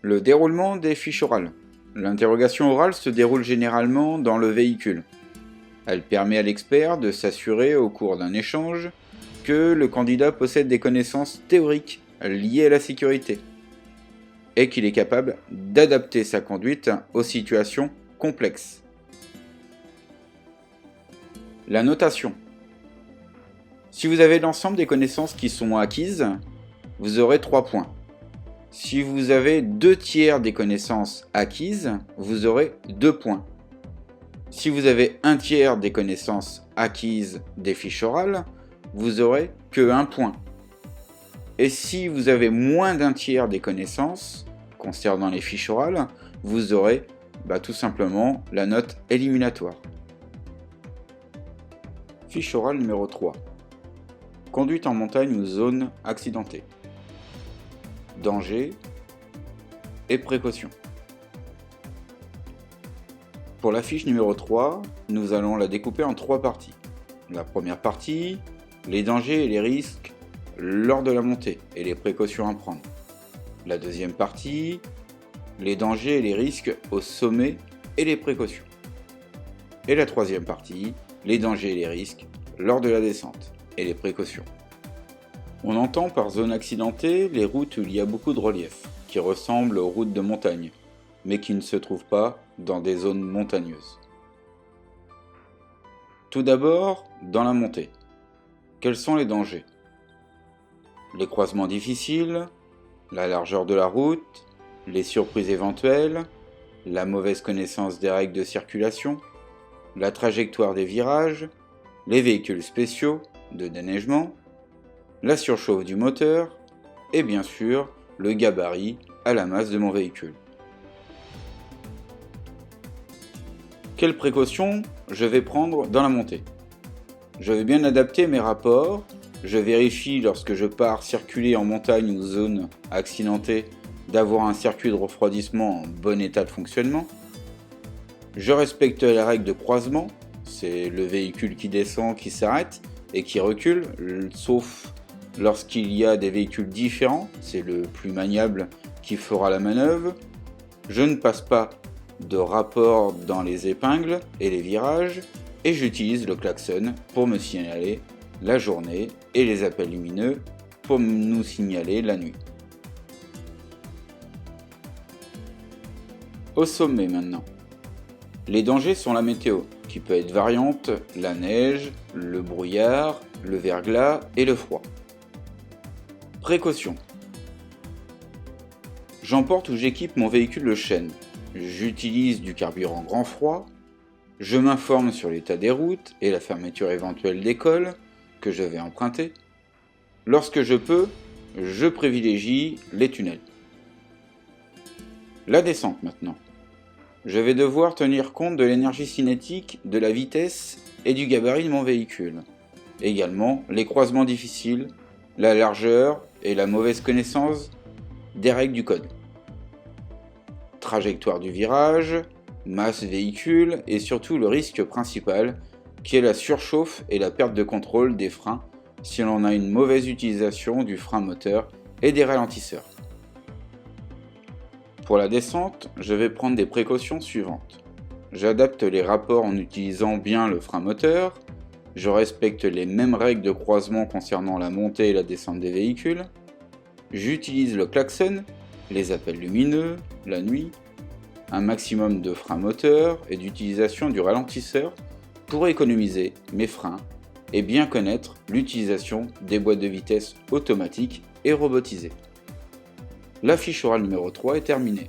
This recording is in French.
Le déroulement des fiches orales. L'interrogation orale se déroule généralement dans le véhicule. Elle permet à l'expert de s'assurer au cours d'un échange que le candidat possède des connaissances théoriques liées à la sécurité et qu'il est capable d'adapter sa conduite aux situations complexes. La notation. Si vous avez l'ensemble des connaissances qui sont acquises, vous aurez 3 points. Si vous avez 2/3 des connaissances acquises, vous aurez 2 points. Si vous avez 1/3 des connaissances acquises des fiches orales, vous aurez que 1 point. Et si vous avez moins d'1/3 des connaissances concernant les fiches orales, vous aurez tout simplement la note éliminatoire. Fiche orale numéro 3. Conduite en montagne ou zone accidentée. Danger et précaution. Pour la fiche numéro 3, nous allons la découper en 3 parties. La première partie, les dangers et les risques lors de la montée et les précautions à prendre. La deuxième partie, les dangers et les risques au sommet et les précautions. Et la troisième partie, les dangers et les risques lors de la descente et les précautions. On entend par zone accidentée les routes où il y a beaucoup de relief, qui ressemblent aux routes de montagne, mais qui ne se trouvent pas dans des zones montagneuses. Tout d'abord, dans la montée. Quels sont les dangers? Les croisements difficiles, la largeur de la route, les surprises éventuelles, la mauvaise connaissance des règles de circulation, la trajectoire des virages, les véhicules spéciaux de déneigement, la surchauffe du moteur et bien sûr le gabarit à la masse de mon véhicule. Quelles précautions je vais prendre dans la montée? Je vais bien adapter mes rapports, je vérifie lorsque je pars circuler en montagne ou zone accidentée d'avoir un circuit de refroidissement en bon état de fonctionnement. Je respecte la règle de croisement, c'est le véhicule qui descend, qui s'arrête et qui recule, sauf lorsqu'il y a des véhicules différents, c'est le plus maniable qui fera la manœuvre. Je ne passe pas de rapport dans les épingles et les virages et j'utilise le klaxon pour me signaler la journée et les appels lumineux pour nous signaler la nuit. Au sommet maintenant. Les dangers sont la météo, qui peut être variante, la neige, le brouillard, le verglas et le froid. Précaution. J'emporte ou j'équipe mon véhicule de chaîne. J'utilise du carburant grand froid. Je m'informe sur l'état des routes et la fermeture éventuelle d'écoles que je vais emprunter. Lorsque je peux, je privilégie les tunnels. La descente maintenant. Je vais devoir tenir compte de l'énergie cinétique, de la vitesse et du gabarit de mon véhicule. Également les croisements difficiles, la largeur et la mauvaise connaissance des règles du code. Trajectoire du virage, masse véhicule et surtout le risque principal qui est la surchauffe et la perte de contrôle des freins si l'on a une mauvaise utilisation du frein moteur et des ralentisseurs. Pour la descente, je vais prendre des précautions suivantes. J'adapte les rapports en utilisant bien le frein moteur, je respecte les mêmes règles de croisement concernant la montée et la descente des véhicules, j'utilise le klaxon, les appels lumineux, la nuit, un maximum de frein moteur et d'utilisation du ralentisseur pour économiser mes freins et bien connaître l'utilisation des boîtes de vitesse automatiques et robotisées. La fiche orale numéro 3 est terminée.